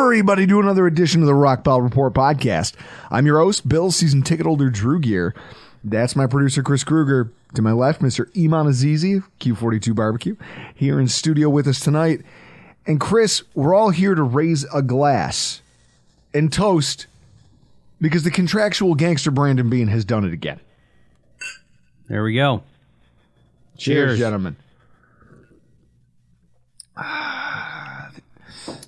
everybody, to another edition of the Rockpile Report podcast. I'm your host, Bill, season ticket holder Drew Gear. That's my producer, Chris Kruger. To my left, Mr. Eammon Azizi, Q42 Barbecue, here in studio with us tonight. And Chris, we're all here to raise a glass and toast because the contractual gangster Brandon Beane has done it again. There we go. Cheers, gentlemen.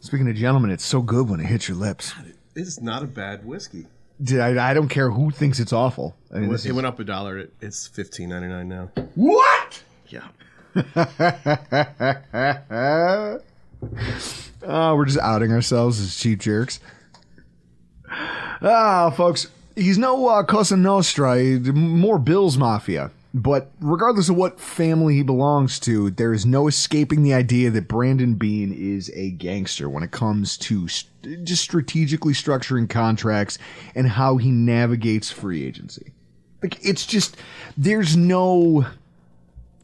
Speaking of gentlemen, it's so good when it hits your lips. It's not a bad whiskey. I don't care who thinks it's awful. I mean, It went up $1. It's $15.99 now. What? Yeah. Oh, we're just outing ourselves as cheap jerks. Folks, he's no Cosa Nostra, more Bill's Mafia. But regardless of what family he belongs to, there is no escaping the idea that Brandon Beane is a gangster when it comes to just strategically structuring contracts and how he navigates free agency. Like, it's just, there's no...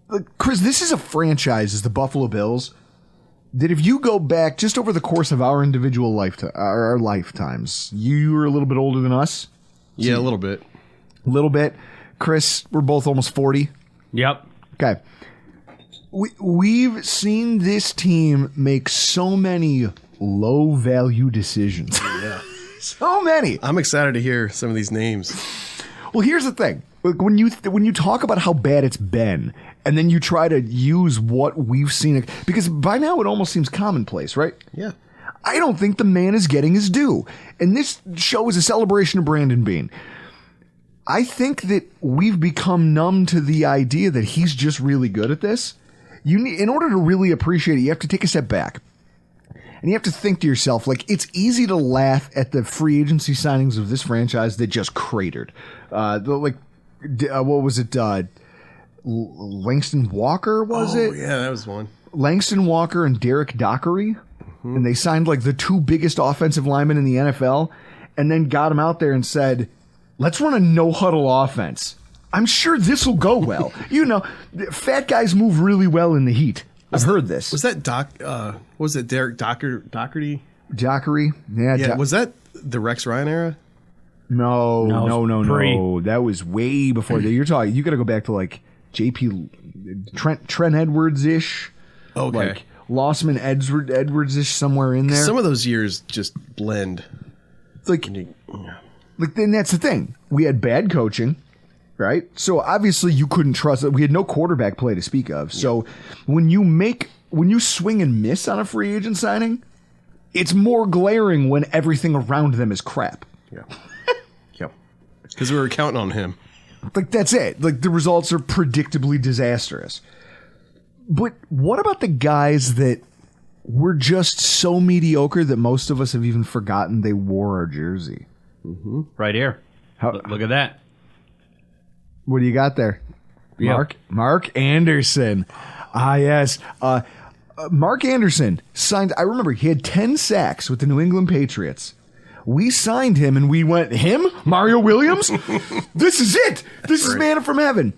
Like, Chris, this is a franchise, as the Buffalo Bills, that if you go back just over the course of our individual our lifetimes, you were a little bit older than us. Yeah, a little bit. A little bit. Chris, we're both almost 40. Yep. Okay. We've seen this team make so many low-value decisions. Yeah. So many. I'm excited to hear some of these names. Well, here's the thing. Like, when you talk about how bad it's been, and then you try to use what we've seen, because by now it almost seems commonplace, right? Yeah. I don't think the man is getting his due. And this show is a celebration of Brandon Beane. I think that we've become numb to the idea that he's just really good at this. In order to really appreciate it, you have to take a step back. And you have to think to yourself, like, it's easy to laugh at the free agency signings of this franchise that just cratered. What was it? Langston Walker, was it? Oh, yeah, that was one. Langston Walker and Derek Dockery. Mm-hmm. And they signed, like, the two biggest offensive linemen in the NFL and then got him out there and said, let's run a no-huddle offense. I'm sure this will go well. You know, fat guys move really well in the heat. I've heard this. Was that Derek Dockery? Dockery? Yeah. Was that the Rex Ryan era? No. That was way before that. You got to go back to, like, Trent Edwards-ish. Okay. Like, Lossman Edwards-ish, somewhere in there. Some of those years just blend. Like, then that's the thing. We had bad coaching, right? So obviously you couldn't trust it. We had no quarterback play to speak of. So when you swing and miss on a free agent signing, it's more glaring when everything around them is crap. Yeah. Yep. Because we were counting on him. Like, that's it. Like, the results are predictably disastrous. But what about the guys that were just so mediocre that most of us have even forgotten they wore our jersey? Mm-hmm. Right here. Look at that. What do you got there? Yep. Mark Anderson. Yes. Mark Anderson signed. I remember he had 10 sacks with the New England Patriots. We signed him and we went, him? Mario Williams? This is it. This is manna from heaven.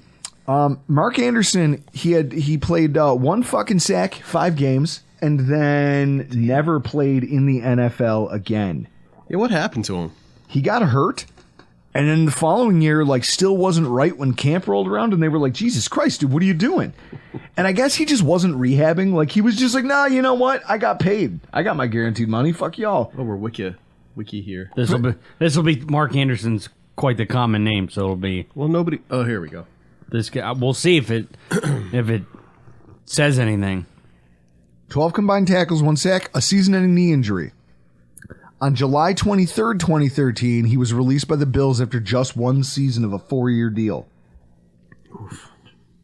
Mark Anderson, he played one fucking sack, 5 games, and then never played in the NFL again. Yeah, what happened to him? He got hurt, and then the following year, like, still wasn't right when camp rolled around, and they were like, Jesus Christ, dude, what are you doing? And I guess he just wasn't rehabbing. Like, he was just like, nah, you know what? I got paid. I got my guaranteed money. Fuck y'all. Oh, we're wiki here. This will be Mark Anderson's quite the common name, so it'll be... Well, nobody... Oh, here we go. This guy, we'll see if it says anything. 12 combined tackles, 1 sack, a season-ending knee injury. On July 23rd, 2013, he was released by the Bills after just 1 season of a 4-year deal. Oof.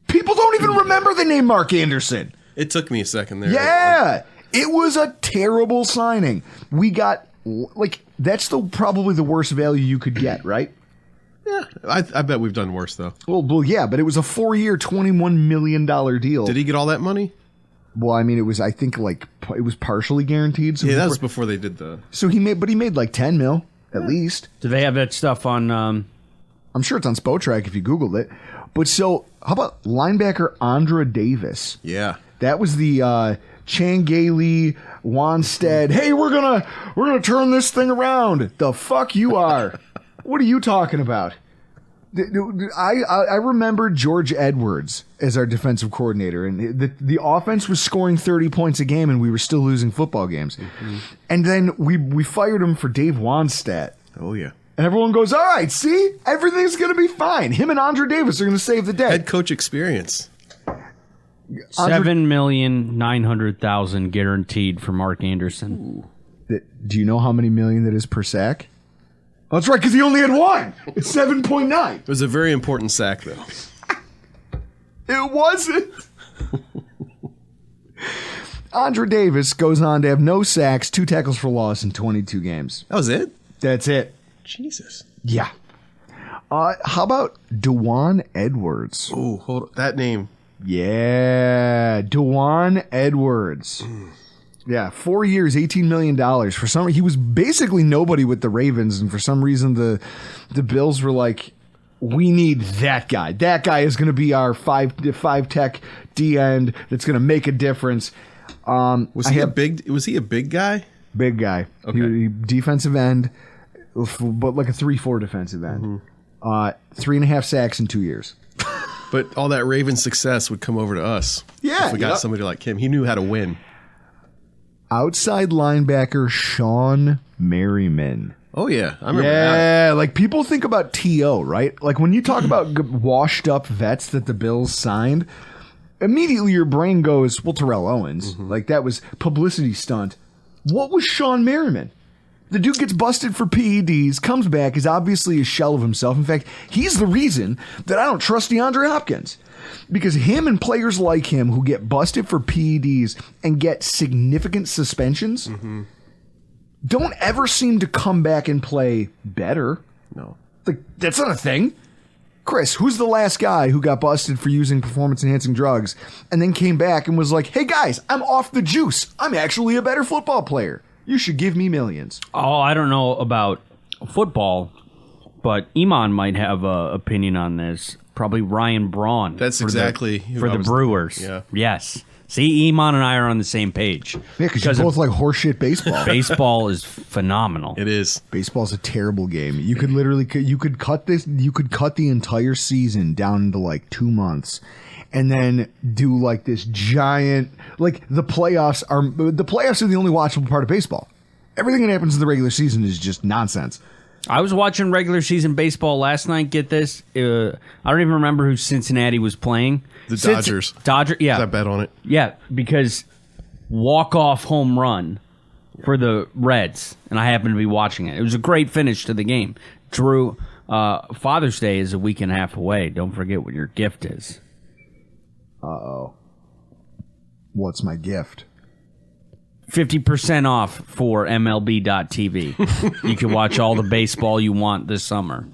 People don't even remember the name Mark Anderson. It took me a second there. Yeah. It was a terrible signing. We got, like, that's probably the worst value you could get, right? Yeah. I bet we've done worse, though. Well, yeah, but it was a 4-year, $21 million deal. Did he get all that money? Well, I mean, it was, I think, like, it was partially guaranteed. So yeah, that was before they did the... So he made like 10 mil, at least. Do they have that stuff on... I'm sure it's on Spotrac if you Googled it. But so, how about linebacker Andra Davis? Yeah. That was the Changaley, Wanstead. Hey, we're gonna turn this thing around. The fuck you are. What are you talking about? I remember George Edwards as our defensive coordinator, and the offense was scoring 30 points a game, and we were still losing football games. Mm-hmm. And then we fired him for Dave Wanstead. Oh, yeah. And everyone goes, all right, see? Everything's going to be fine. Him and Andre Davis are going to save the day. Head coach experience. $7,900,000 guaranteed for Mark Anderson. Do you know how many million that is per sack? Oh, that's right, because he only had one. It's 7.9. It was a very important sack, though. It wasn't. Andre Davis goes on to have no sacks, 2 tackles for loss in 22 games. That was it? That's it. Jesus. Yeah. How about Dewan Edwards? Oh, hold on. That name. Yeah, Dewan Edwards. Yeah, 4 years, $18 million. For some, he was basically nobody with the Ravens, and for some reason the Bills were like, we need that guy. That guy is going to be our five tech D end that's going to make a difference. Was he a big guy? Big guy. Okay. He defensive end, but like a 3-4 defensive end. Mm-hmm. 3.5 sacks in 2 years. But all that Ravens success would come over to us. Yeah. If we got somebody like him. He knew how to win. Outside linebacker Sean Merriman. Oh, yeah. I remember that. Yeah, like people think about T.O., right? Like when you talk about washed up vets that the Bills signed, immediately your brain goes, well, Terrell Owens. Mm-hmm. Like that was publicity stunt. What was Sean Merriman? The dude gets busted for PEDs, comes back, is obviously a shell of himself. In fact, he's the reason that I don't trust DeAndre Hopkins. Because him and players like him who get busted for PEDs and get significant suspensions don't ever seem to come back and play better. No. Like, that's not a thing. Chris, who's the last guy who got busted for using performance-enhancing drugs and then came back and was like, hey, guys, I'm off the juice. I'm actually a better football player. You should give me millions. Oh, I don't know about football, but Eammon might have an opinion on this. Probably Ryan Braun. That's exactly for the Brewers. Yeah. Yes. See, Eammon and I are on the same page. Yeah, because you're both like horseshit baseball. Baseball is phenomenal. It is. Baseball's a terrible game. You could literally cut the entire season down into like 2 months. And then do like this giant, like the playoffs are the only watchable part of baseball. Everything that happens in the regular season is just nonsense. I was watching regular season baseball last night. Get this. I don't even remember who Cincinnati was playing. The Dodgers. Yeah. I bet on it. Yeah, because walk-off home run for the Reds, and I happened to be watching it. It was a great finish to the game. Drew, Father's Day is a week and a half away. Don't forget what your gift is. Uh-oh. What's my gift? 50% off for MLB.TV. You can watch all the baseball you want this summer.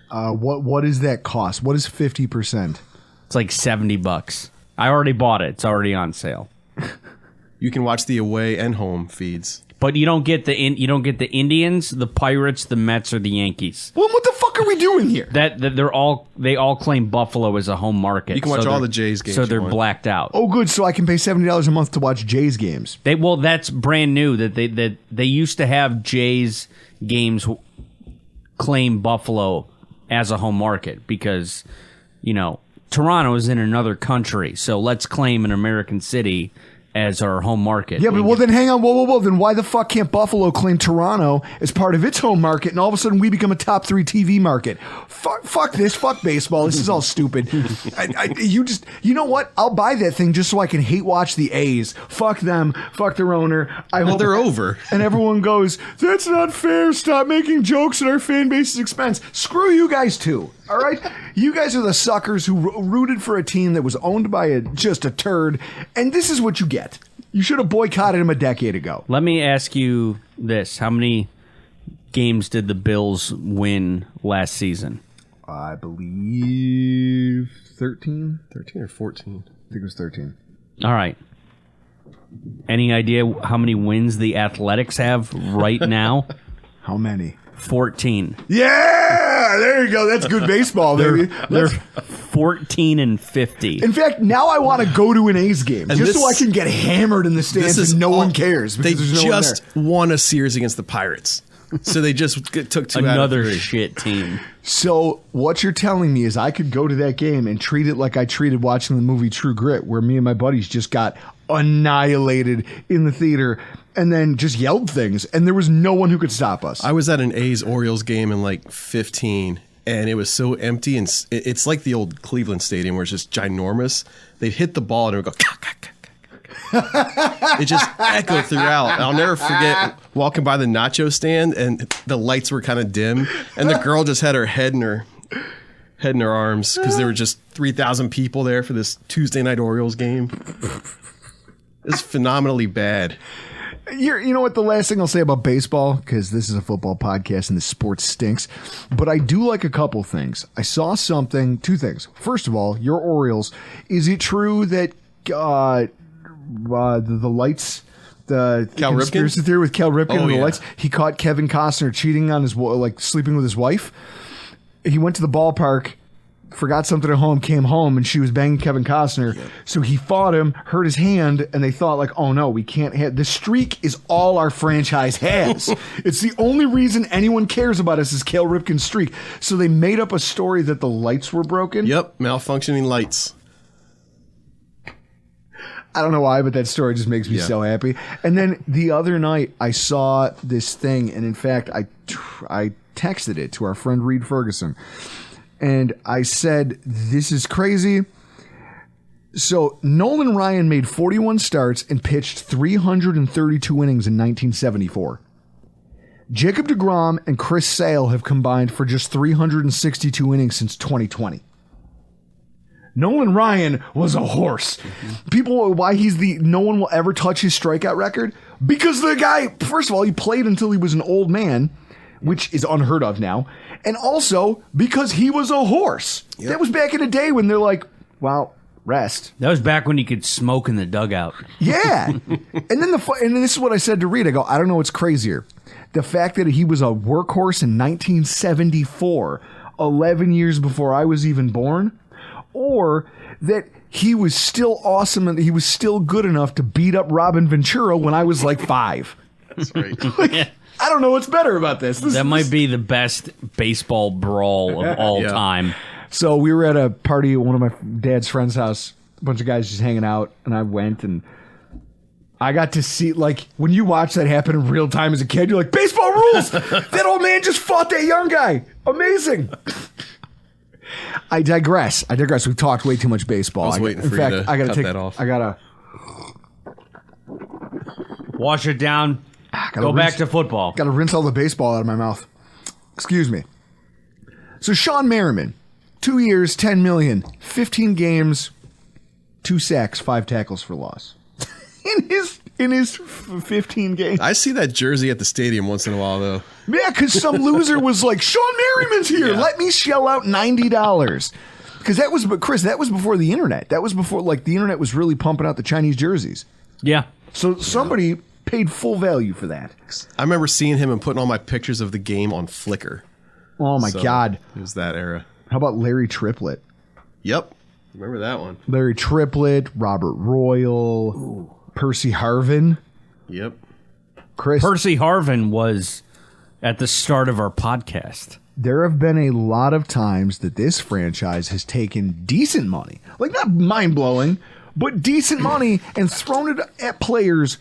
What does that cost? What is 50%? It's like $70. I already bought it. It's already on sale. You can watch the away and home feeds. But you don't get the Indians, the Pirates, the Mets, or the Yankees. Well, what the fuck are we doing here? They all claim Buffalo as a home market. You can watch all the Jays games. So they're blacked out. Oh, good. So I can pay $70 a month to watch Jays games. That's brand new. That they used to have Jays games claim Buffalo as a home market because Toronto is in another country. So let's claim an American city as our home market. Yeah, but then hang on. Whoa. Then why the fuck can't Buffalo claim Toronto as part of its home market and all of a sudden we become a top 3 TV market? Fuck this. Fuck baseball. This is all stupid. You know what? I'll buy that thing just so I can hate watch the A's. Fuck them. Fuck their owner. I hope they're over. And everyone goes, that's not fair. Stop making jokes at our fan base's expense. Screw you guys too. All right? You guys are the suckers who rooted for a team that was owned by just a turd, and this is what you get. You should have boycotted him a decade ago. Let me ask you this. How many games did the Bills win last season? I believe 13. 13 or 14? I think it was 13. All right. Any idea how many wins the Athletics have right now? How many? 14. Yeah, there you go. That's good baseball, baby. They're 14-50. In fact, now I want to go to an A's game And just this- so I can get hammered in the stands and no one cares. They Because there's no one just there. won a series against the Pirates. So they just took 2 out of Another 3. shit team. So what you're telling me is I could go to that game and treat it like I treated watching the movie True Grit, where me and my buddies just got annihilated in the theater and then just yelled things, and there was no one who could stop us. I was at an A's-Orioles game in like 15, and it was so empty, and it's like the old Cleveland Stadium where it's just ginormous. They'd hit the ball, and it would go... It just echoed throughout. I'll never forget walking by the nacho stand, and the lights were kind of dim, and the girl just had her head in her arms because there were just 3,000 people there for this Tuesday night Orioles game. It's phenomenally bad. You know what? The last thing I'll say about baseball, because this is a football podcast and the sport stinks, but I do like a couple things. I saw something, 2 things. First of all, your Orioles. Is it true that the lights, the Cal conspiracy Ripken? theory with Cal Ripken and the Yeah. lights, he caught Kevin Costner cheating on his, sleeping with his wife? He went to the ballpark, forgot something at home, came home, and she was banging Kevin Costner. Yep. So he fought him, hurt his hand, and they thought, like, oh no, we can't have... The streak is all our franchise has. It's the only reason anyone cares about us is Cal Ripken's streak. So they made up a story that the lights were broken. Yep, malfunctioning lights. I don't know why, but that story just makes me so happy. And then the other night, I saw this thing, and in fact, I texted it to our friend Reed Ferguson. And I said, this is crazy. So Nolan Ryan made 41 starts and pitched 332 innings in 1974. Jacob deGrom and Chris Sale have combined for just 362 innings since 2020. Nolan Ryan was a horse. People, why no one will ever touch his strikeout record? Because the guy, first of all, he played until he was an old man, which is unheard of now. And also because he was a horse. Yep. That was back in the day when they're like, well, rest. That was back when you could smoke in the dugout. Yeah. and then this is what I said to Reed. I go, I don't know what's crazier. The fact that he was a workhorse in 1974, 11 years before I was even born, or that he was still awesome and he was still good enough to beat up Robin Ventura when I was like 5. That's right. I don't know what's better about this. That might be the best baseball brawl of all time. So we were at a party at one of my dad's friend's house, a bunch of guys just hanging out, and I went and I got to see, like, when you watch that happen in real time as a kid, you're like, baseball rules! That old man just fought that young guy. Amazing. I digress. We've talked way too much baseball. I was waiting for you to cut that off. I gotta wash it down. Go back to football. Gotta rinse all the baseball out of my mouth. Excuse me. So Sean Merriman, 2 years, $10 million, 15 games, 2 sacks, 5 tackles for loss. in his 15 games. I see that jersey at the stadium once in a while, though. Yeah, because some loser was like, Sean Merriman's here. Yeah. Let me shell out $90. Because that was, but Chris, that was before the internet. That was before, like, the internet was really pumping out the Chinese jerseys. Yeah. So somebody paid full value for that. I remember seeing him and putting all my pictures of the game on Flickr. Oh, my God. It was that era. How about Larry Triplett? Yep. Remember that one. Larry Triplett, Robert Royal, Percy Harvin. Yep. Chris. Percy Harvin was at the start of our podcast. There have been a lot of times that this franchise has taken decent money, like not mind-blowing, but decent money, and thrown it at players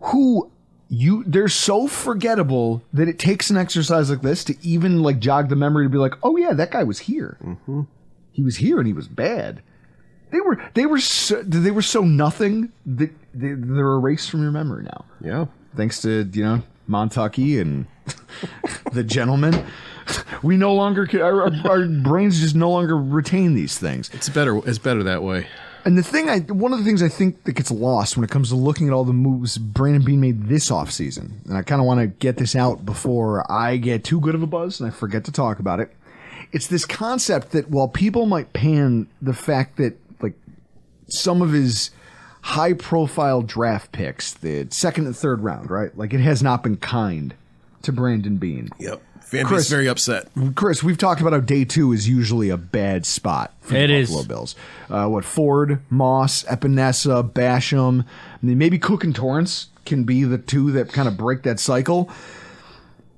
who they're so forgettable that it takes an exercise like this to even like jog the memory to be like, oh yeah, that guy was here. Mm-hmm. He was here and he was bad. They were so nothing that they're erased from your memory now. Yeah. Thanks to, Montucky and the gentleman. We no longer our brains just no longer retain these things. It's better that way. And one of the things I think that gets lost when it comes to looking at all the moves Brandon Beane made this offseason, and I kind of want to get this out before I get too good of a buzz and I forget to talk about it. It's this concept that while people might pan the fact that like some of his high-profile draft picks, the second and third round, right? Like it has not been kind to Brandon Beane. Yep. Fan base very upset. Chris, we've talked about how day 2 is usually a bad spot for the Buffalo Bills. Ford, Moss, Epinesa, Basham. I mean, maybe Cook and Torrance can be the two that kind of break that cycle.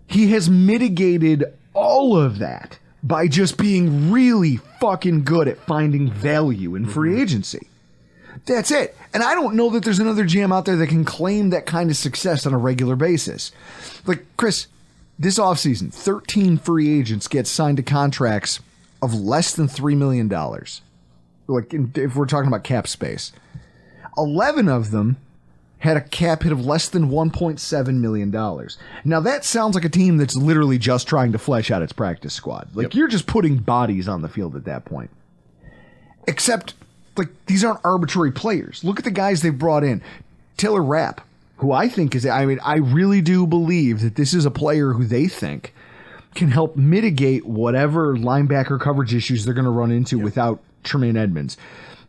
He has mitigated all of that by just being really fucking good at finding value in free agency. That's it. And I don't know that there's another GM out there that can claim that kind of success on a regular basis. Like, Chris, this offseason, 13 free agents get signed to contracts of less than $3 million. Like, if we're talking about cap space. 11 of them had a cap hit of less than $1.7 million. Now, that sounds like a team that's literally just trying to flesh out its practice squad. Like, you're just putting bodies on the field at that point. Except, like, these aren't arbitrary players. Look at the guys they've brought in. Taylor Rapp, who I think is, I mean, I really do believe that this is a player who they think can help mitigate whatever linebacker coverage issues they're going to run into without Tremaine Edmonds.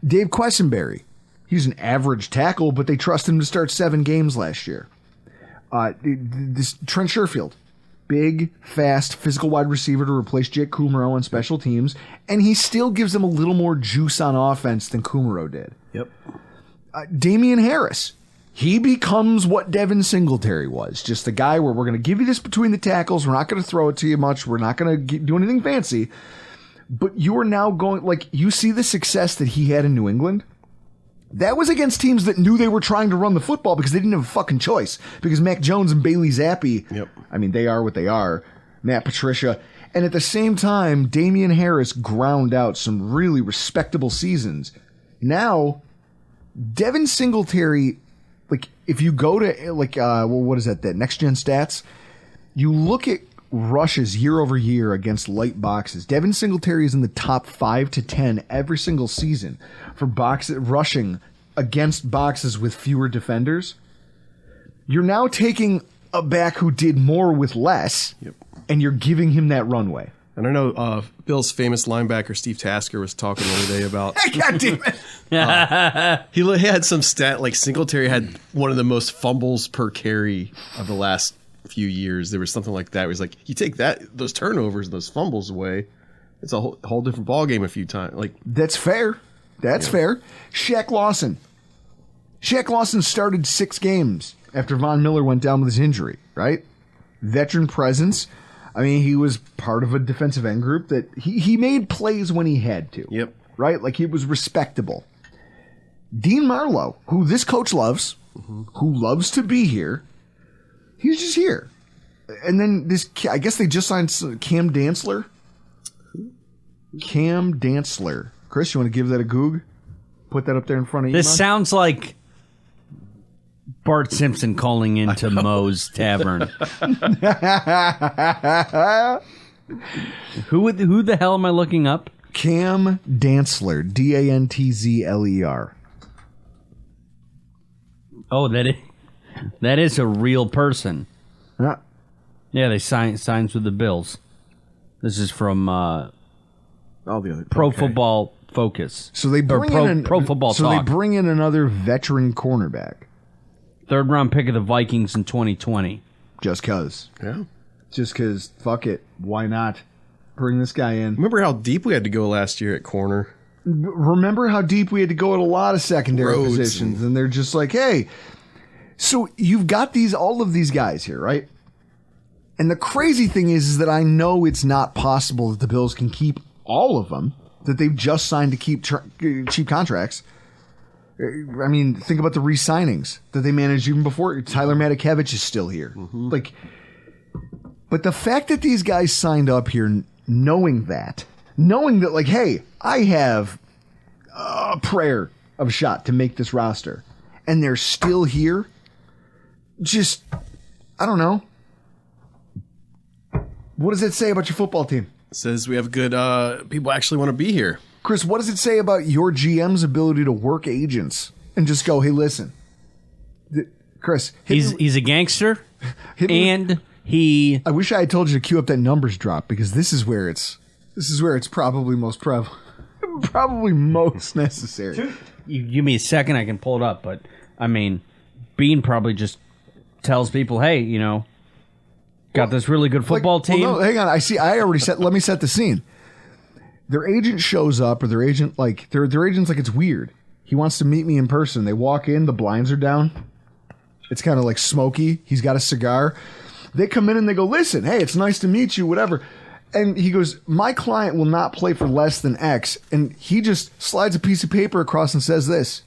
Dave Quessenberry, he's an average tackle, but they trust him to start 7 games last year. This Trent Sherfield, big, fast, physical wide receiver to replace Jake Kumaro on special teams, and he still gives them a little more juice on offense than Kumaro did. Yep. Damian Harris, he becomes what Devin Singletary was, just a guy where we're going to give you this between the tackles, we're not going to throw it to you much, we're not going to do anything fancy, but you are now going, like, you see the success that he had in New England? That was against teams that knew they were trying to run the football because they didn't have a fucking choice. Because Mac Jones and Bailey Zappi, I mean, they are what they are. Matt Patricia. And at the same time, Damian Harris ground out some really respectable seasons. Now, Devin Singletary, like, if you go to, like, what is that Next Gen Stats? You look at rushes year over year against light boxes. Devin Singletary is in the top 5 to 10 every single season for rushing against boxes with fewer defenders. You're now taking a back who did more with less, and you're giving him that runway. And I know Bill's famous linebacker Steve Tasker was talking the other day about. God damn it! He had some stat like Singletary had one of the most fumbles per carry of the last few years. There was something like that. It was like, you take those turnovers, those fumbles away, it's a whole different ballgame a few times. Like, that's fair. That's fair. Shaq Lawson started 6 games after Von Miller went down with his injury, right? Veteran presence. I mean, he was part of a defensive end group that he made plays when he had to. Yep. Right? Like, he was respectable. Dean Marlowe, who this coach loves, who loves to be here, he's just here. And then I guess they just signed Cam Dantzler. Cam Dantzler. Chris, you want to give that a goog? Put that up there in front of you. This sounds like Bart Simpson calling into Moe's Tavern. Who the hell am I looking up? Cam Dantzler. Dantzler. Oh, that is a real person. Yeah, they signs with the Bills. This is from all the other Pro Football Focus. So they bring Pro Football Talk. They bring in another veteran cornerback. 3rd round pick of the Vikings in 2020. Just cause. Yeah. Just cause. Fuck it. Why not? Bring this guy in. Remember how deep we had to go last year at corner? Remember how deep we had to go at a lot of secondary positions, and they're just like, hey. So you've got all of these guys here, right? And the crazy thing is that I know it's not possible that the Bills can keep all of them that they've just signed to keep cheap contracts. I mean, think about the re-signings that they managed even before. Tyler Matakevich is still here. Like, but the fact that these guys signed up here knowing that, like, hey, I have a prayer of a shot to make this roster, and they're still here, just, I don't know. What does it say about your football team? It says we have good people actually want to be here. Chris, what does it say about your GM's ability to work agents and just go, hey, listen, Chris, he's a gangster, and he. I wish I had told you to cue up that numbers drop, because this is where it's probably most prevalent, probably most necessary. You give me a second, I can pull it up. But I mean, Bean probably just tells people, hey, Got this really good football team. Well, no, hang on. I already set. Let me set the scene. Their agent shows up, or their agent's like it's weird. He wants to meet me in person. They walk in. The blinds are down. It's kind of like smoky. He's got a cigar. They come in and they go, "Listen, hey, it's nice to meet you. Whatever." And he goes, "My client will not play for less than X." And he just slides a piece of paper across and says this.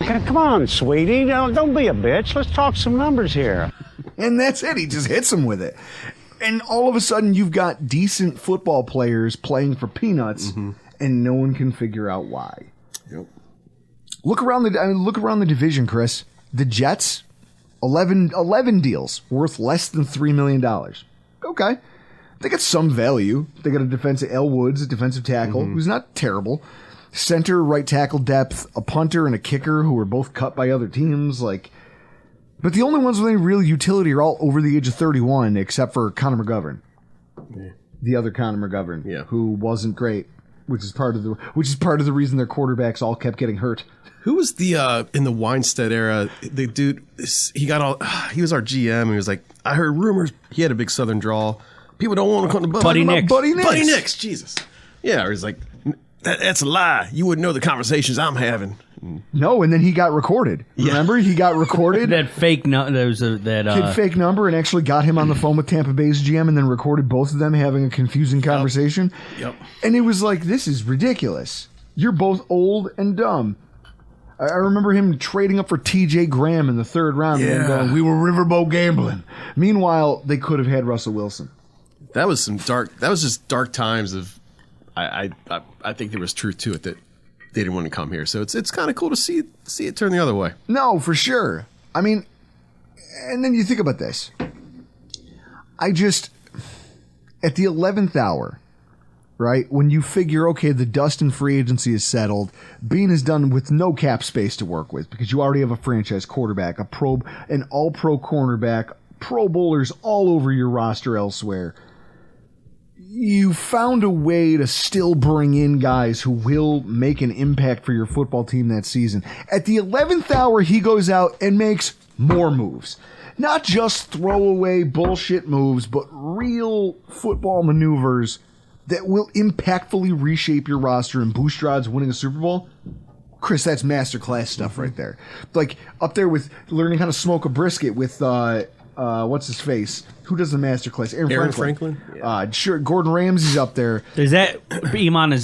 Come on, sweetie. Don't be a bitch. Let's talk some numbers here. And that's it. He just hits him with it. And all of a sudden, you've got decent football players playing for peanuts, and no one can figure out why. Yep. Look around the division, Chris. The Jets, 11 deals worth less than $3 million. Okay. They got some value. They got L. Woods, a defensive tackle, who's not terrible. Center, right tackle depth, a punter, and a kicker who were both cut by other teams. But the only ones with any real utility are all over the age of 31, except for Connor McGovern. Yeah. The other Connor McGovern, who wasn't great, which is part of the reason their quarterbacks all kept getting hurt. Who was the in the Weinstead era? The dude, he was our GM. And he was like, I heard rumors. He had a big Southern drawl. People don't want to come to Buddy Nix. Buddy Nix, Jesus. Yeah, he's like, that's a lie. You wouldn't know the conversations I'm having. No, and then he got recorded. Remember, he got recorded. That fake number. Kid fake number, and actually got him on the phone with Tampa Bay's GM, and then recorded both of them having a confusing conversation. Yep. And it was like, this is ridiculous. You're both old and dumb. I remember him trading up for T.J. Graham in the third round. And then going, we were riverboat gambling. Meanwhile, they could have had Russell Wilson. That was just dark times of. I think there was truth to it that they didn't want to come here. So it's kind of cool to see it turn the other way. No, for sure. I mean, and then you think about this. At the 11th hour, right, when you figure, okay, the dust in free agency is settled, Bean is done with no cap space to work with because you already have a franchise quarterback, an all-pro cornerback, Pro Bowlers all over your roster elsewhere. You found a way to still bring in guys who will make an impact for your football team that season. At the 11th hour, he goes out and makes more moves. Not just throwaway bullshit moves, but real football maneuvers that will impactfully reshape your roster and boost your odds of winning a Super Bowl. Chris, that's masterclass stuff right there. Like up there with learning how to smoke a brisket with what's his face? Who does the masterclass? Aaron Franklin. Yeah. Sure, Gordon Ramsay's up there. Is that Eammon?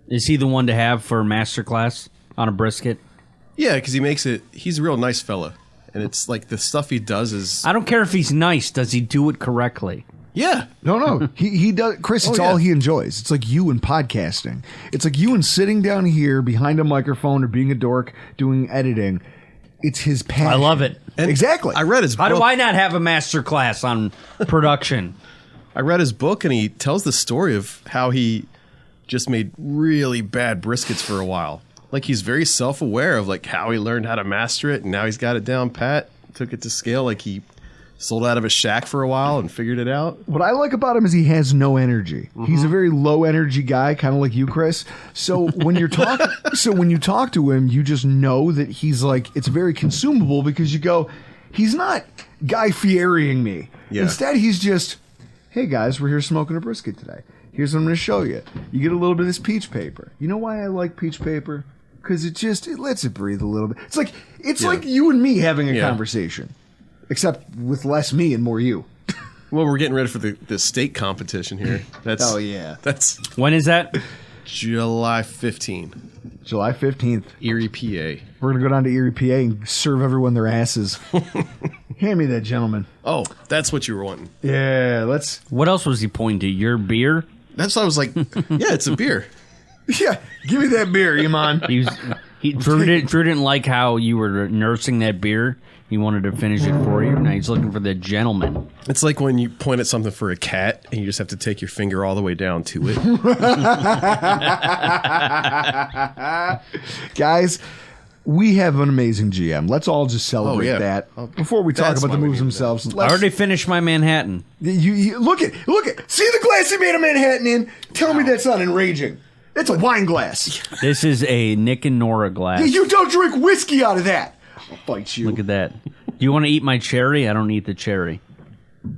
Is he the one to have for masterclass on a brisket? Yeah, because he makes it. He's a real nice fella, and it's like the stuff he does is. I don't care if he's nice. Does he do it correctly? Yeah. No. He does. Chris, it's all he enjoys. It's like you and podcasting. It's like you and sitting down here behind a microphone or being a dork doing editing. It's his passion. I love it. And exactly. I read his book. How do I not have a master class on production? I read his book, and he tells the story of how he just made really bad briskets for a while. Like, he's very self-aware of like how he learned how to master it, and now he's got it down pat, took it to scale. Like, he sold out of his shack for a while and figured it out. What I like about him is he has no energy. He's a very low energy guy, kind of like you, Chris. So when you talk to him, you just know that he's like, it's very consumable because you go, he's not Guy Fieriing me. Yeah. Instead, he's just, hey guys, we're here smoking a brisket today. Here's what I'm going to show you. You get a little bit of this peach paper. You know why I like peach paper? Because it lets it breathe a little bit. It's like you and me having a conversation. Except with less me and more you. Well, we're getting ready for the state competition here. When is that? July 15th. July 15th. Erie, PA. We're going to go down to Erie, PA and serve everyone their asses. Hand me that, gentleman. Oh, that's what you were wanting. Yeah, let's... What else was he pointing to? Your beer? That's what I was like, yeah, it's a beer. Yeah, give me that beer, Eammon. Drew didn't like how you were nursing that beer. He wanted to finish it for you. Now he's looking for the gentleman. It's like when you point at something for a cat and you just have to take your finger all the way down to it. Guys, we have an amazing GM. Let's all just celebrate that. Before we talk about the moves themselves. I already finished my Manhattan. You look at. See the glass he made a Manhattan in? Tell me that's not enraging. It's a wine glass. This is a Nick and Nora glass. You don't drink whiskey out of that. I'll fight you. Look at that. Do you want to eat my cherry? I don't eat the cherry.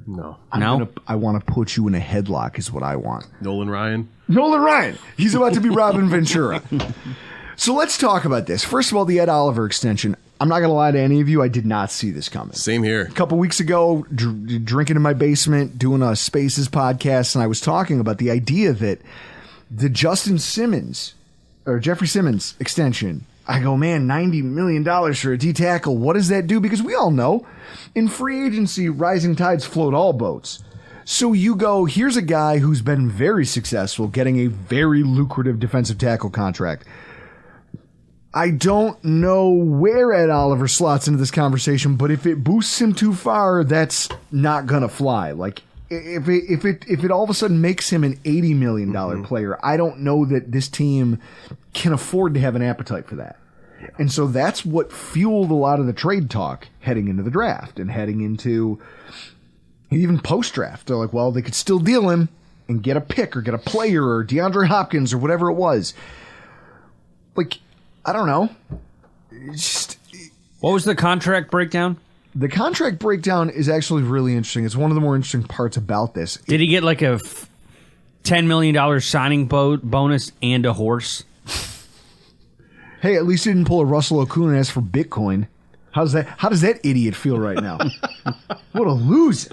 No. I want to put you in a headlock is what I want. Nolan Ryan. Nolan Ryan. He's about to be Robin Ventura. So let's talk about this. First of all, the Ed Oliver extension. I'm not going to lie to any of you. I did not see this coming. Same here. A couple weeks ago, drinking in my basement, doing a Spaces podcast, and I was talking about the idea that the Justin Simmons or Jeffrey Simmons extension, I go, man, $90 million for a D tackle. What does that do? Because we all know in free agency, rising tides float all boats. So you go, here's a guy who's been very successful getting a very lucrative defensive tackle contract. I don't know where Ed Oliver slots into this conversation, but if it boosts him too far, that's not gonna fly. Like if it all of a sudden makes him an $80 million player, I don't know that this team can afford to have an appetite for that. And so that's what fueled a lot of the trade talk heading into the draft and heading into even post-draft. They're like, well, they could still deal him and get a pick or get a player or DeAndre Hopkins or whatever it was. Like, I don't know. What was the contract breakdown? The contract breakdown is actually really interesting. It's one of the more interesting parts about this. Did he get like a $10 million signing bonus and a horse? Hey, at least he didn't pull a Russell Okung and ask for Bitcoin. How does that idiot feel right now? What a loser.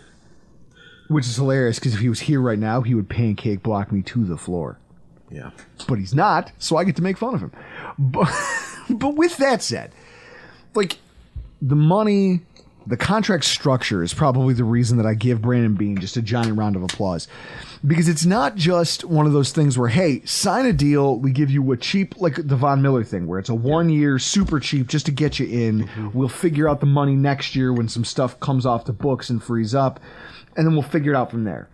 Which is hilarious because if he was here right now, he would pancake block me to the floor. Yeah. But he's not, so I get to make fun of him. But with that said, like, the money, the contract structure is probably the reason that I give Brandon Beane just a giant round of applause. Because it's not just one of those things where, hey, sign a deal, we give you a cheap, like the Von Miller thing, where it's a 1 year, super cheap, just to get you in. We'll figure out the money next year when some stuff comes off the books and frees up, and then we'll figure it out from there.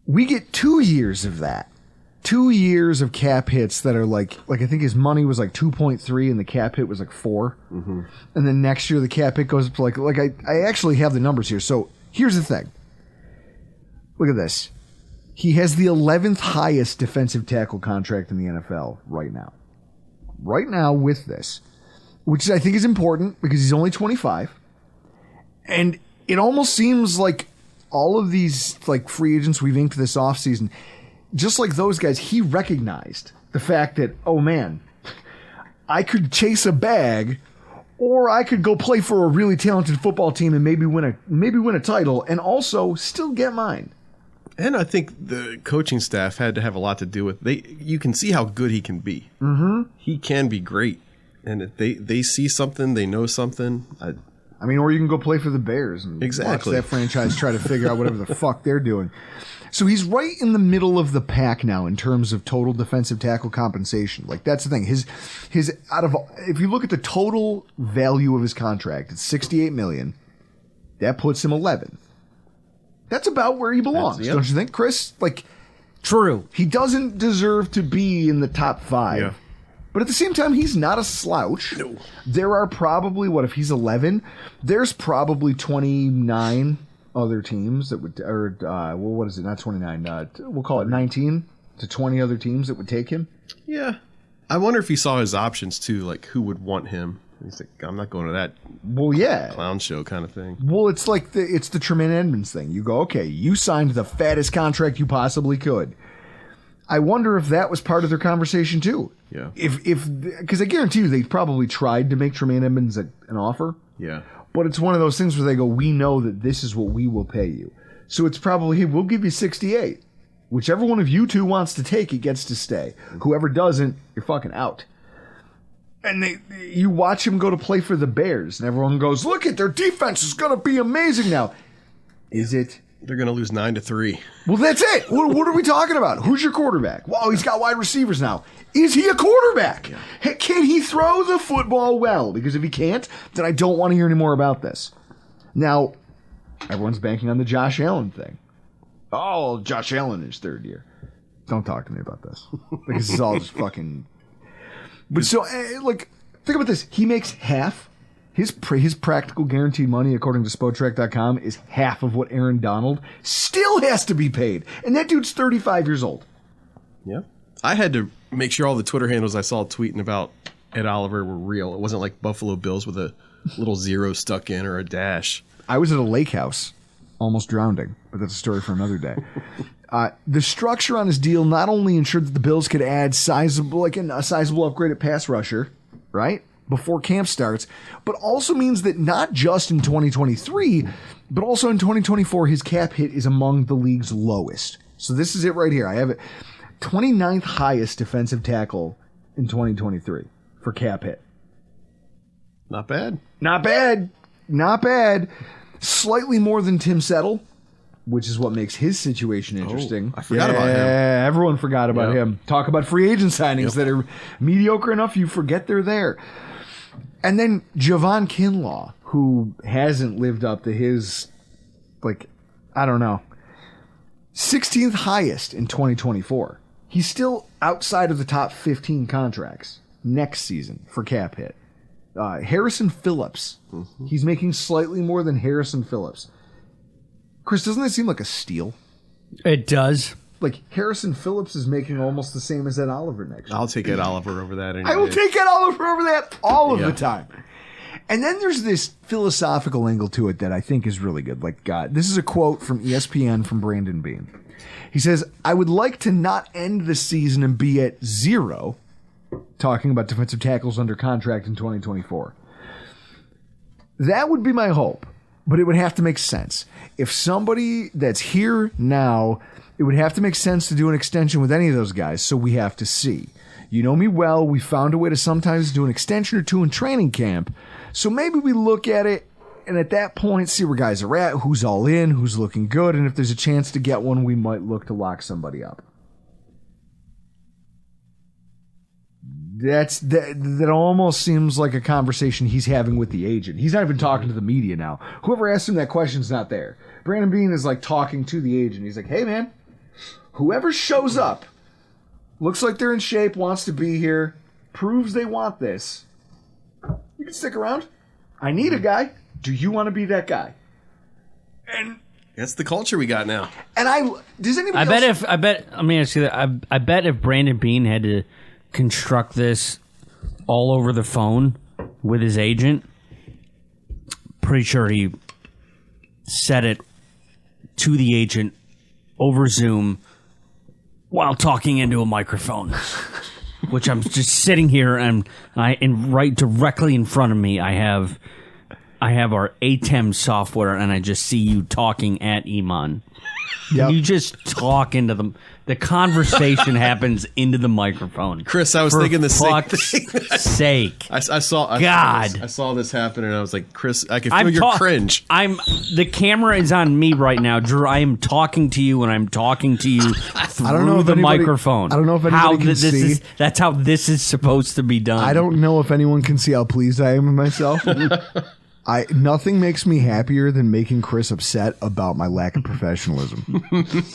We get 2 years of that. 2 years of cap hits that are like I think his money was like 2.3 and the cap hit was like 4. And then next year the cap hit goes up to like I actually have the numbers here. So here's the thing. Look at this. He has the 11th highest defensive tackle contract in the NFL right now. Right now with this, which I think is important because he's only 25. And it almost seems like all of these like free agents we've inked this offseason, just like those guys, he recognized the fact that, oh man, I could chase a bag, or I could go play for a really talented football team and maybe win a title, and also still get mine. And I think the coaching staff had to have a lot to do with you can see how good he can be. He can be great, and if they see something, they know something. I mean, or you can go play for the Bears and watch that franchise try to figure out whatever the fuck they're doing. So he's right in the middle of the pack now in terms of total defensive tackle compensation. Like, that's the thing. His if you look at the total value of his contract, it's $68 million. That puts him 11th. That's about where he belongs, don't you think, Chris? Like, true. He doesn't deserve to be in the top 5. Yeah. But at the same time, he's not a slouch. No. There are probably, if he's 11, there's probably 29 other teams that would, or what is it? Not 29. We'll call it 19 to 20 other teams that would take him. Yeah, I wonder if he saw his options too, like who would want him. He's like, I'm not going to that. Well, yeah, clown show kind of thing. Well, it's like it's the Tremaine Edmonds thing. You go, okay, you signed the fattest contract you possibly could. I wonder if that was part of their conversation too. Yeah. Because I guarantee you they probably tried to make Tremaine Edmonds an offer. Yeah. But it's one of those things where they go, we know that this is what we will pay you. So it's probably, hey, we'll give you 68. Whichever one of you two wants to take it gets to stay. Whoever doesn't, you're fucking out. And you watch him go to play for the Bears, and everyone goes, look at their defense is going to be amazing now. Is it? They're going to lose 9-3. Well, that's it. What are we talking about? Who's your quarterback? Well, he's got wide receivers now. Is he a quarterback? Yeah. Hey, can he throw the football well? Because if he can't, then I don't want to hear any more about this. Now, everyone's banking on the Josh Allen thing. Oh, Josh Allen in his third year. Don't talk to me about this. Because it's all just fucking... But so, think about this. He makes half. His practical guaranteed money, according to Spotrac.com, is half of what Aaron Donald still has to be paid. And that dude's 35 years old. Yeah. I had to make sure all the Twitter handles I saw tweeting about Ed Oliver were real. It wasn't like Buffalo Bills with a little zero stuck in or a dash. I was at a lake house almost drowning, but that's a story for another day. The structure on his deal not only ensured that the Bills could add a sizable upgrade at pass rusher, right, before camp starts, but also means that not just in 2023, but also in 2024, his cap hit is among the league's lowest. So this is it right here. I have it. 29th highest defensive tackle in 2023 for cap hit. Not bad. Not bad. Not bad. Slightly more than Tim Settle, which is what makes his situation interesting. I forgot about him. Yeah, everyone forgot about him. Talk about free agent signings that are mediocre enough you forget they're there. And then Javon Kinlaw, who hasn't lived up to his, 16th highest in 2024. He's still outside of the top 15 contracts next season for cap hit. Harrison Phillips. Mm-hmm. He's making slightly more than Harrison Phillips. Chris, doesn't that seem like a steal? It does. Harrison Phillips is making almost the same as Ed Oliver next year. I'll take Ed Oliver over that. I will take Ed Oliver over that all of the time. And then there's this philosophical angle to it that I think is really good. This is a quote from ESPN from Brandon Beane. He says, "I would like to not end the season and be at 0, talking about defensive tackles under contract in 2024. That would be my hope, but it would have to make sense. If somebody that's here now, it would have to make sense to do an extension with any of those guys, so we have to see. You know me well, we found a way to sometimes do an extension or two in training camp, so maybe we look at it and at that point see where guys are at, who's all in, who's looking good, and if there's a chance to get one, we might look to lock somebody up." That almost seems like a conversation he's having with the agent. He's not even talking to the media now. Whoever asked him that question's not there. Brandon Beane is talking to the agent. He's like, "Hey man, whoever shows up, looks like they're in shape, wants to be here, proves they want this, you can stick around. I need a guy. Do you want to be that guy?" And that's the culture we got now. And does anybody let me ask you that. I bet if Brandon Beane had to construct this all over the phone with his agent, pretty sure he said it to the agent over Zoom while talking into a microphone, which I'm just sitting here and right directly in front of me I have our ATEM software and I just see you talking at Eammon. Yep. You just talk into the conversation happens into the microphone. Chris, I was thinking the same thing. Sake. I saw this happen and I was like, Chris, I can feel your cringe. The camera is on me right now, Drew. I am talking to you and I'm talking to you through the microphone. I don't know if anybody can see. That's how this is supposed to be done. I don't know if anyone can see how pleased I am with myself. Nothing makes me happier than making Chris upset about my lack of professionalism.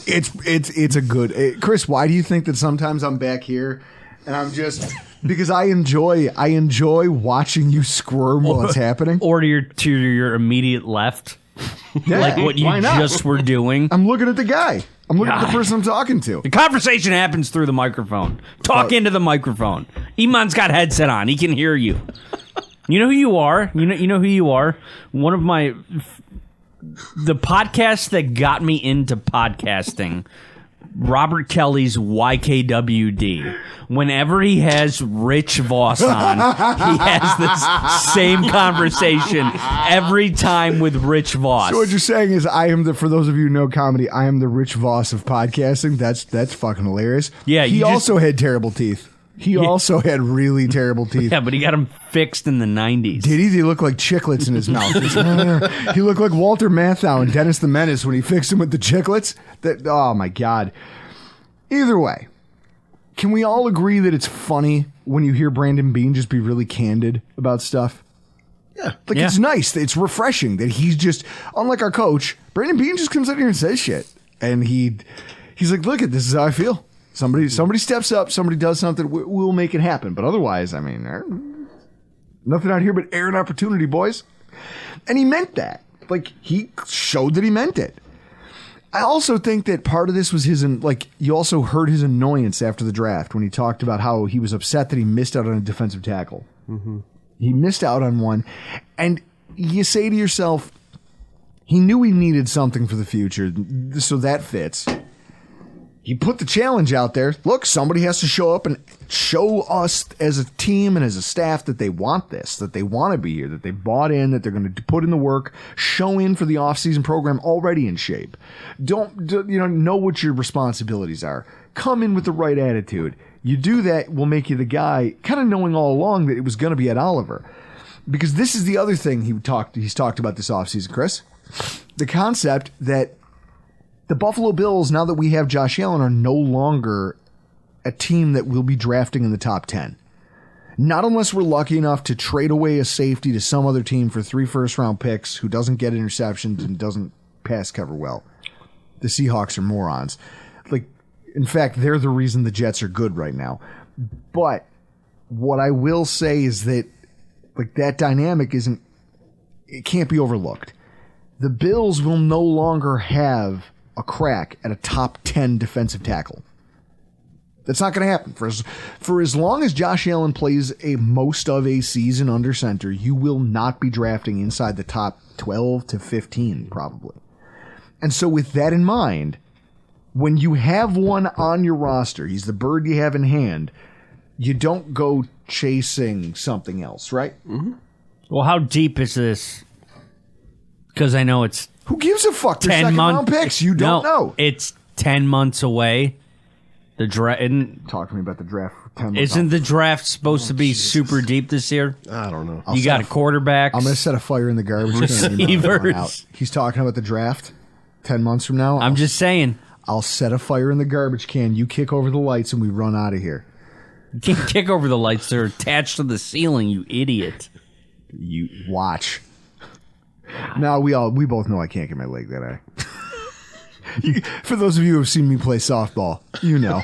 It's a good Chris. Why do you think that sometimes I'm back here and I'm just because I enjoy watching you squirm while it's happening, or to your immediate left, like what you just were doing. I'm looking at the guy. I'm looking at the person I'm talking to. The conversation happens through the microphone. Talk into the microphone. Eammon's got headset on. He can hear you. You know who you are. You know who you are. One of the podcasts that got me into podcasting, Robert Kelly's YKWd. Whenever he has Rich Voss on, he has this same conversation every time with Rich Voss. So what you're saying is for those of you who know comedy, I am the Rich Voss of podcasting. That's fucking hilarious. Yeah, he also had terrible teeth. He also had really terrible teeth. Yeah, but he got them fixed in the 90s. Did he? They looked like chiclets in his mouth. He looked like Walter Matthau and Dennis the Menace when he fixed him with the chiclets. Oh, my God. Either way, can we all agree that it's funny when you hear Brandon Beane just be really candid about stuff? Yeah. It's nice. It's refreshing that he's just, unlike our coach, Brandon Beane just comes out here and says shit. And he's like, look, this is how I feel. Somebody steps up, somebody does something, we'll make it happen. But otherwise, nothing out here but air and opportunity, boys. And he meant that. He showed that he meant it. I also think that part of this was you also heard his annoyance after the draft when he talked about how he was upset that he missed out on a defensive tackle. Mm-hmm. He missed out on one. And you say to yourself, He knew he needed something for the future, so that fits. He put the challenge out there. Look, somebody has to show up and show us as a team and as a staff that they want this, that they want to be here, that they bought in, that they're going to put in the work, show in for the off-season program already in shape. Know what your responsibilities are. Come in with the right attitude. You do that, will make you the guy, kind of knowing all along that it was going to be Ed Oliver. Because this is the other thing he's talked about this offseason, Chris. The concept that the Buffalo Bills, now that we have Josh Allen, are no longer a team that will be drafting in the top 10. Not unless we're lucky enough to trade away a safety to some other team for 3 first-round picks who doesn't get interceptions and doesn't pass cover well. The Seahawks are morons. In fact, they're the reason the Jets are good right now. But what I will say is that that dynamic it can't be overlooked. The Bills will no longer have a crack at a top 10 defensive tackle. That's not going to happen. For as long as Josh Allen plays most of a season under center, you will not be drafting inside the top 12 to 15, probably. And so with that in mind, when you have one on your roster, he's the bird you have in hand, you don't go chasing something else, right? Mm-hmm. Well, how deep is this? Because I know it's... Who gives a fuck? They're second-round picks. You don't know. It's 10 months away. The draft... Talk to me about the draft. 10 months Isn't the draft supposed to be super deep this year? I don't know. You got a quarterback. I'm going to set a fire in the garbage. Receivers. He's talking about the draft 10 months from now. I'm just saying. I'll set a fire in the garbage can. You kick over the lights and we run out of here. You can't kick over the lights. They're attached to the ceiling, you idiot. You watch. Now we both know I can't get my leg that high. For those of you who have seen me play softball, you know.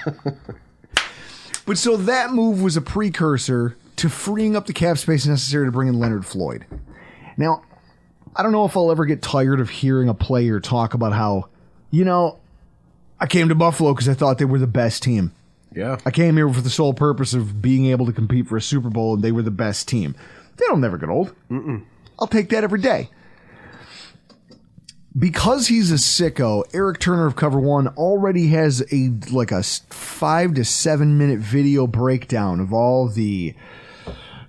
But so that move was a precursor to freeing up the cap space necessary to bring in Leonard Floyd. Now, I don't know if I'll ever get tired of hearing a player talk about how, I came to Buffalo because I thought they were the best team. Yeah. I came here for the sole purpose of being able to compete for a Super Bowl, and they were the best team. That'll never get old. I'll take that every day. Because he's a sicko, Eric Turner of Cover One already has a 5 to 7 minute video breakdown of all the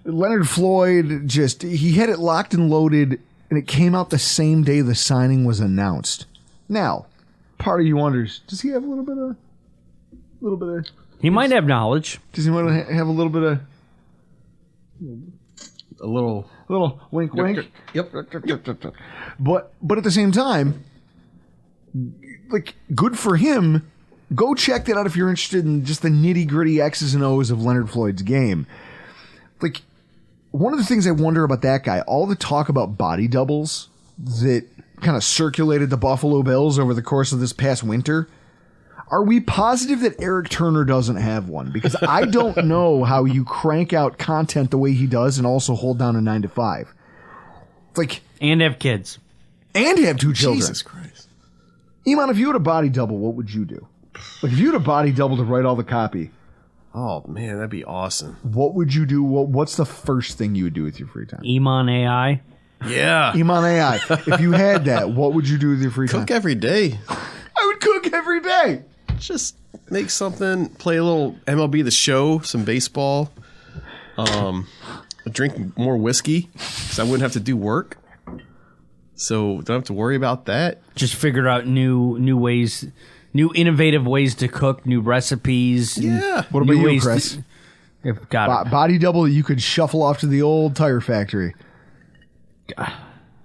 Leonard Floyd. He had it locked and loaded, and it came out the same day the signing was announced. Now, part of you wonders, does he have a little bit of? He might have knowledge. Does he want to have a little bit of? A little wink, wink. Yep. But at the same time, good for him. Go check that out if you're interested in just the nitty gritty X's and O's of Leonard Floyd's game. One of the things I wonder about that guy, all the talk about body doubles that kind of circulated the Buffalo Bills over the course of this past winter. Are we positive that Eric Turner doesn't have one? Because I don't know how you crank out content the way he does and also hold down a 9 to 5. And have kids. And have 2 children. Jesus Christ. Eammon, if you had a body double, what would you do? If you had a body double to write all the copy. Oh, man, that'd be awesome. What would you do? What's the first thing you would do with your free time? Eammon AI. Yeah. Eammon AI. If you had that, what would you do with your free time? Cook every day. I would cook every day. Just make something, play a little MLB The Show, some baseball, drink more whiskey because I wouldn't have to do work. So don't have to worry about that. Just figure out new ways, new innovative ways to cook, new recipes. Yeah. What about you, Chris? Body double that you could shuffle off to the old tire factory.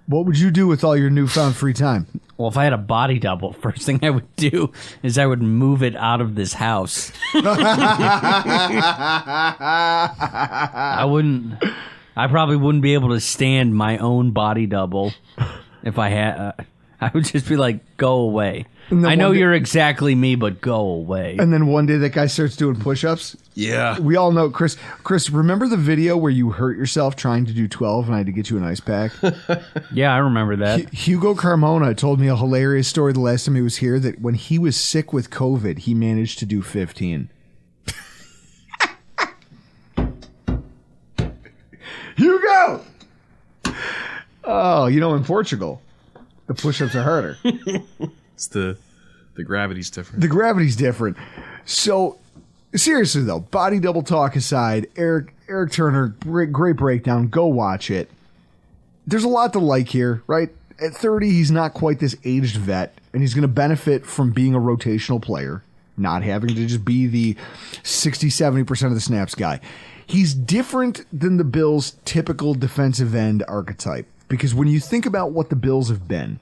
What would you do with all your newfound free time? Well, if I had a body double, first thing I would do is I would move it out of this house. I probably wouldn't be able to stand my own body double if I had. I would just be like, go away. I know you're exactly me, but go away. And then one day that guy starts doing push-ups. Yeah. We all know, Chris, remember the video where you hurt yourself trying to do 12 and I had to get you an ice pack? Yeah, I remember that. Hugo Carmona told me a hilarious story the last time he was here that when he was sick with COVID, he managed to do 15. Hugo! Oh, in Portugal, The push-ups are harder. It's the gravity's different. The gravity's different. So, seriously though, body double talk aside, Eric Turner, great breakdown. Go watch it. There's a lot to like here, right? At 30, he's not quite this aged vet, and he's going to benefit from being a rotational player, not having to just be the 60-70% of the snaps guy. He's different than the Bills' typical defensive end archetype, because when you think about what the Bills have been,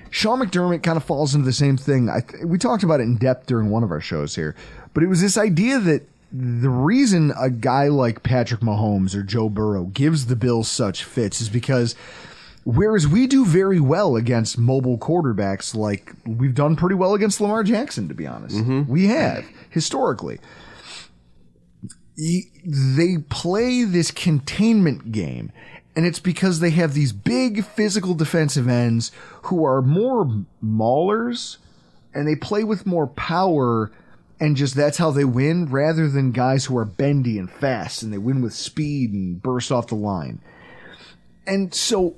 Sean McDermott kind of falls into the same thing. We talked about it in depth during one of our shows here, but it was this idea that the reason a guy like Patrick Mahomes or Joe Burrow gives the Bills such fits is because whereas we do very well against mobile quarterbacks, like we've done pretty well against Lamar Jackson, to be honest. We have, historically. They play this containment game, and it's because they have these big physical defensive ends who are more maulers, and they play with more power, and just that's how they win, rather than guys who are bendy and fast, and they win with speed and burst off the line. And so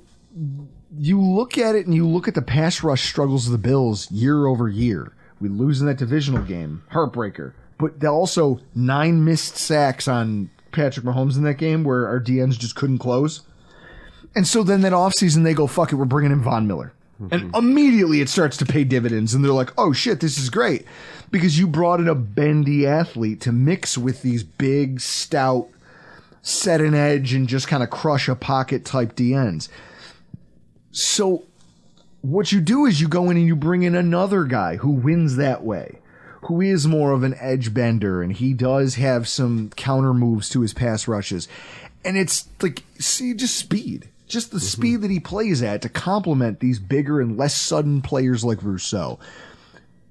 you look at it, and you look at the pass rush struggles of the Bills year over year. We lose in that divisional game, heartbreaker. But also 9 missed sacks on Patrick Mahomes in that game where our DNs just couldn't close. And so then that offseason, they go, fuck it, we're bringing in Von Miller. And immediately it starts to pay dividends. And they're like, oh, shit, this is great. Because you brought in a bendy athlete to mix with these big, stout, set an edge and just kind of crush a pocket type DNs. So what you do is you go in and you bring in another guy who wins that way, who is more of an edge bender, and he does have some counter moves to his pass rushes. And it's like, see, just speed. Just the speed that he plays at to complement these bigger and less sudden players like Rousseau.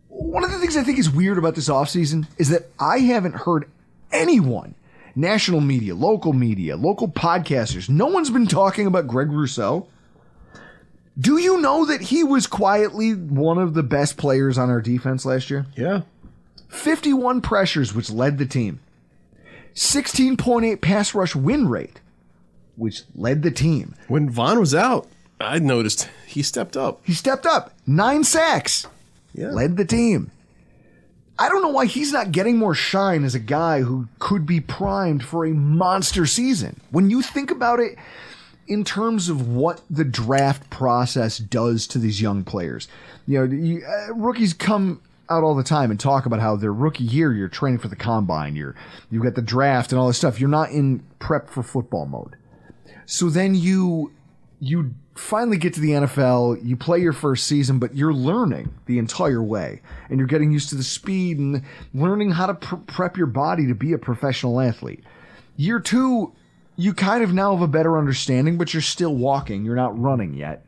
One of the things I think is weird about this offseason is that I haven't heard anyone, national media, local podcasters, no one's been talking about Greg Rousseau. Do you know that he was quietly one of the best players on our defense last year? Yeah. 51 pressures, which led the team. 16.8 pass rush win rate, which led the team. When Von was out, I noticed he stepped up. 9 sacks. Yeah. Led the team. I don't know why he's not getting more shine as a guy who could be primed for a monster season. When you think about it in terms of what the draft process does to these young players, rookies come out all the time and talk about how their rookie year, you're training for the combine, you've got the draft and all this stuff. You're not in prep for football mode. So then you finally get to the NFL, you play your first season, but you're learning the entire way. And you're getting used to the speed and learning how to prep your body to be a professional athlete. Year 2, you kind of now have a better understanding, but you're still walking. You're not running yet.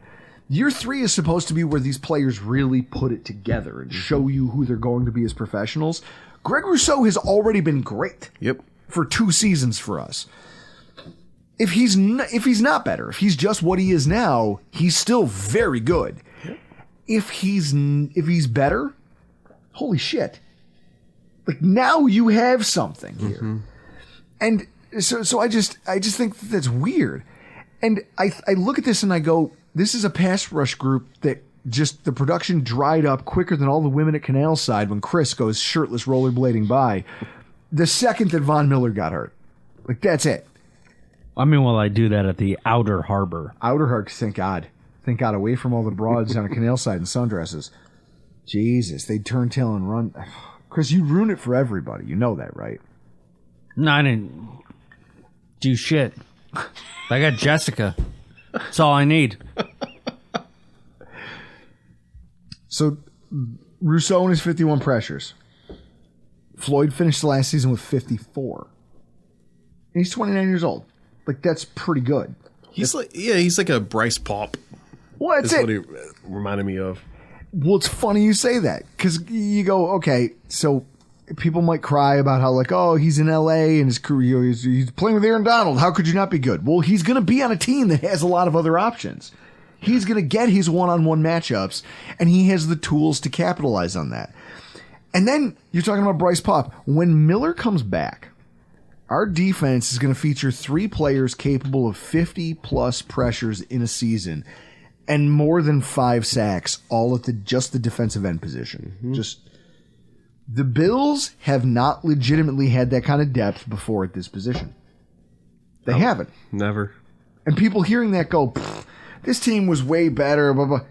Year 3 is supposed to be where these players really put it together and show you who they're going to be as professionals. Greg Rousseau has already been great. Yep. For 2 seasons for us. If he's not better, if he's just what he is now, he's still very good. If he's better, holy shit! Like now you have something here, and so I just think that's weird, and I look at this and I go, this is a pass rush group that just the production dried up quicker than all the women at Canal Side when Chris goes shirtless rollerblading by, the second that Von Miller got hurt. Like that's it. I mean, well, I do that at the Outer Harbor. Outer Harbor, thank God. Thank God, away from all the broads on a Canal Side and sundresses. Jesus, they'd turn tail and run. Chris, you ruin it for everybody. You know that, right? No, I didn't do shit. I got Jessica. That's all I need. So, Rousseau and his 51 pressures. Floyd finished the last season with 54. And he's 29 years old. Like, that's pretty good. He's like a Bryce Paup. Well, that's what it. he reminded me of. Well, it's funny you say that, because you go, okay, so people might cry about how, like, oh, he's in L.A. and his career, he's playing with Aaron Donald. How could you not be good? Well, he's going to be on a team that has a lot of other options. He's going to get his one-on-one matchups, and he has the tools to capitalize on that. And then you're talking about Bryce Paup. When Miller comes back, our defense is going to feature 3 players capable of 50-plus pressures in a season. and more than 5 sacks, all at just the defensive end position. Just the Bills have not legitimately had that kind of depth before at this position. They haven't. Never. And people hearing that go, this team was way better, blah, blah.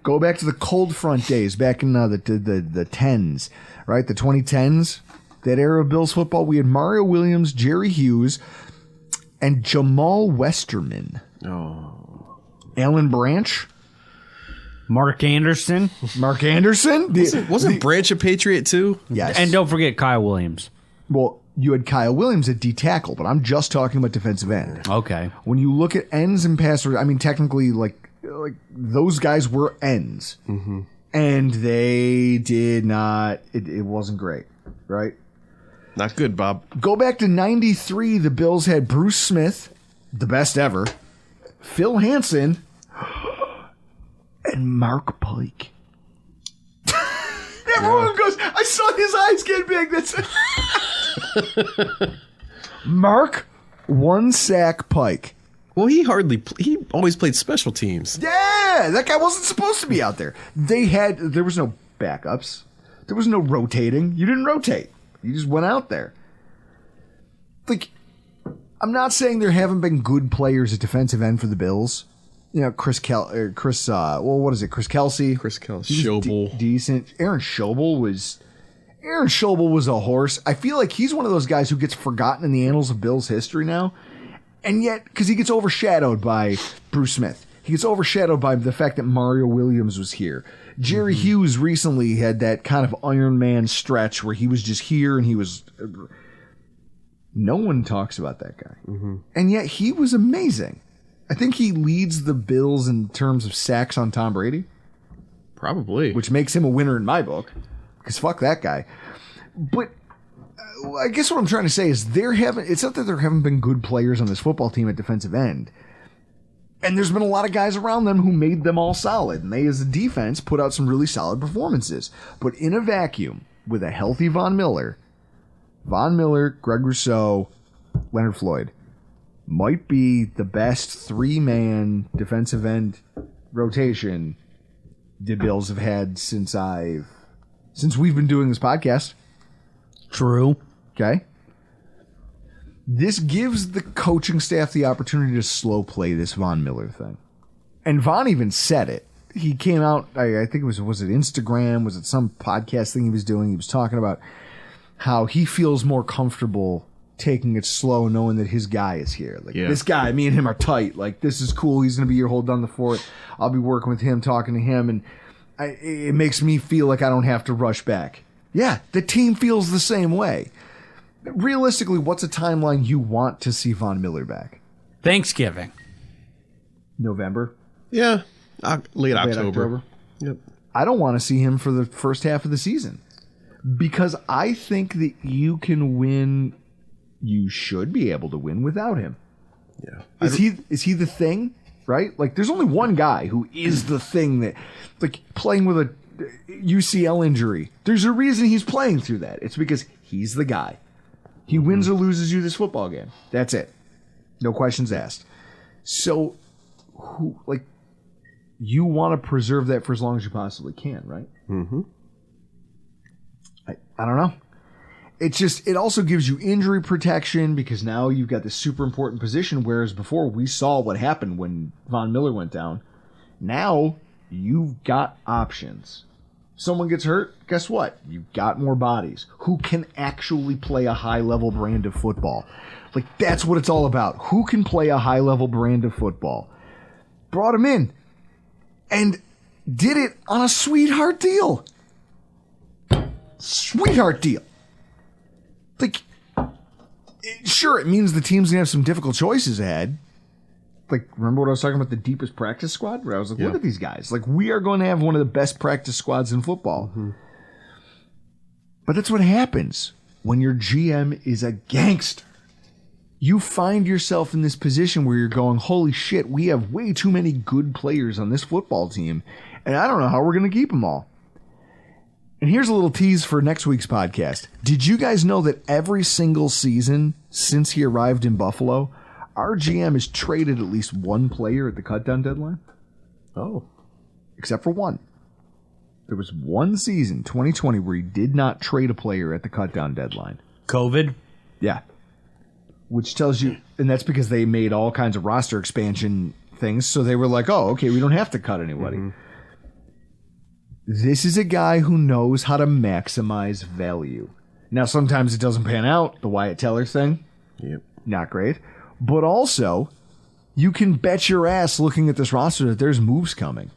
Go back to the cold front days, back in the 10s, right? The 2010s, that era of Bills football. We had Mario Williams, Jerry Hughes, and Jamal Westerman. Oh. Alan Branch. Mark Anderson. Mark Anderson. Wasn't Branch a Patriot too? Yes. And don't forget Kyle Williams. Well, you had Kyle Williams at D tackle, but I'm just talking about defensive end. Okay. When you look at ends and passers, I mean, technically, like those guys were ends, and they did not. It wasn't great, right? Not good, Bob. Go back to '93. The Bills had Bruce Smith, the best ever, Phil Hansen, and Mark Pike. Everyone goes, I saw his eyes get big. That's Mark one sack Pike. Well, he always played special teams. Yeah, that guy wasn't supposed to be out there. There was no backups. There was no rotating. You didn't rotate. You just went out there. Like, I'm not saying there haven't been good players at defensive end for the Bills. You know, Chris Kelsey. Chris Kelsey. Schobel. Decent. Aaron Schobel was a horse. I feel like he's one of those guys who gets forgotten in the annals of Bills history now. And yet, because he gets overshadowed by Bruce Smith. He gets overshadowed by the fact that Mario Williams was here. Jerry Hughes recently had that kind of Iron Man stretch where he was just here and he was... No one talks about that guy. And yet, he was amazing. I think he leads the Bills in terms of sacks on Tom Brady. Probably. Which makes him a winner in my book. Because fuck that guy. But I guess what I'm trying to say is it's not that there haven't been good players on this football team at defensive end. And there's been a lot of guys around them who made them all solid. And they, as a defense, put out some really solid performances. But in a vacuum, with a healthy Von Miller, Greg Rousseau, Leonard Floyd, might be the best 3-man defensive end rotation the Bills have had since we've been doing this podcast. True. Okay. This gives the coaching staff the opportunity to slow play this Von Miller thing. And Von even said it. He came out, I think was it Instagram? Was it some podcast thing he was doing? He was talking about how he feels more comfortable taking it slow, knowing that his guy is here. Like, this guy, me and him are tight. Like, this is cool. He's going to be your hold down the fort. I'll be working with him, talking to him, and it makes me feel like I don't have to rush back. Yeah, the team feels the same way. Realistically, what's a timeline you want to see Von Miller back? Thanksgiving. November? Yeah, late October. Yep. I don't want to see him for the first half of the season because I think that you can win. You should be able to win without him. Yeah. Is he the thing? Right? Like, there's only one guy who is the thing that, like, playing with a UCL injury. There's a reason he's playing through that. It's because he's the guy. He wins or loses you this football game. That's it. No questions asked. So, you want to preserve that for as long as you possibly can, right? Mm-hmm. I don't know. It also gives you injury protection because now you've got this super important position, whereas before we saw what happened when Von Miller went down. Now you've got options. Someone gets hurt, guess what? You've got more bodies who can actually play a high-level brand of football. Like, that's what it's all about. Who can play a high-level brand of football? Brought him in and did it on a sweetheart deal. Sweetheart deal. Like, sure, it means the team's going to have some difficult choices ahead. Like, remember what I was talking about, the deepest practice squad? Where I was like, look at these guys. Like, we are going to have one of the best practice squads in football. Mm-hmm. But that's what happens when your GM is a gangster. You find yourself in this position where you're going, holy shit, we have way too many good players on this football team, and I don't know how we're going to keep them all. And here's a little tease for next week's podcast. Did you guys know that every single season since he arrived in Buffalo, our GM has traded at least one player at the cut-down deadline? Oh. Except for one. There was one season, 2020, where he did not trade a player at the cutdown deadline. COVID? Yeah. Which tells you, and that's because they made all kinds of roster expansion things, so they were like, oh, okay, we don't have to cut anybody. This is a guy who knows how to maximize value. Now, sometimes it doesn't pan out, the Wyatt Teller thing. Yep. Not great. But also, you can bet your ass looking at this roster that there's moves coming.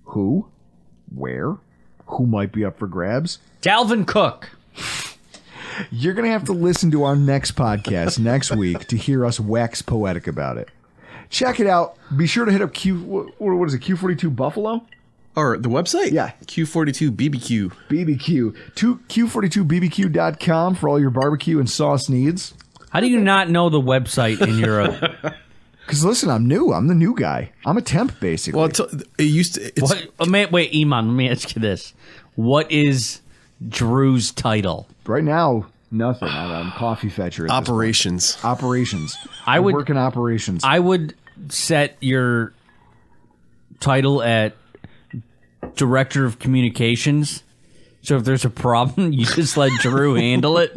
Who? Where? Who might be up for grabs? Dalvin Cook. You're going to have to listen to our next podcast next week to hear us wax poetic about it. Check it out. Be sure to hit up what is it, Q42 Buffalo? Or the website? Yeah. Q42 BBQ. BBQ. Q42BBQ.com for all your barbecue and sauce needs. How do you not know the website in Europe? Because listen, I'm new. I'm the new guy. I'm a temp, basically. Well, it used to. It's, Wait, Eammon, let me ask you this. What is Drew's title? Right now, nothing. I'm coffee fetcher. operations. Operations. I would work in operations. I would set your title at Director of Communications. So if there's a problem, you just let Drew handle it.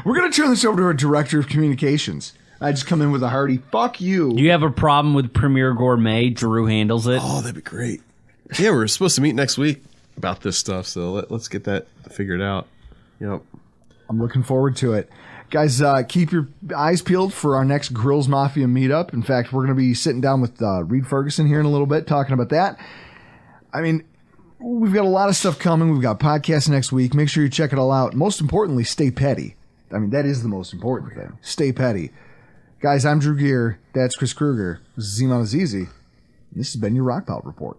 We're going to turn this over to our Director of Communications. I just come in with a hearty, fuck you. You have a problem with Premier Gourmet, Drew handles it. Oh, that'd be great. Yeah, we're supposed to meet next week about this stuff, so let's get that figured out. Yep. I'm looking forward to it. Guys, keep your eyes peeled for our next Grills Mafia meetup. In fact, we're going to be sitting down with Reed Ferguson here in a little bit, talking about that. I mean, we've got a lot of stuff coming. We've got podcasts next week. Make sure you check it all out. Most importantly, stay petty. I mean, that is the most important thing. Stay petty. Guys, I'm Drew Gear. That's Chris Kruger. This is Eammon Azizi. This has been your Rockpile Report.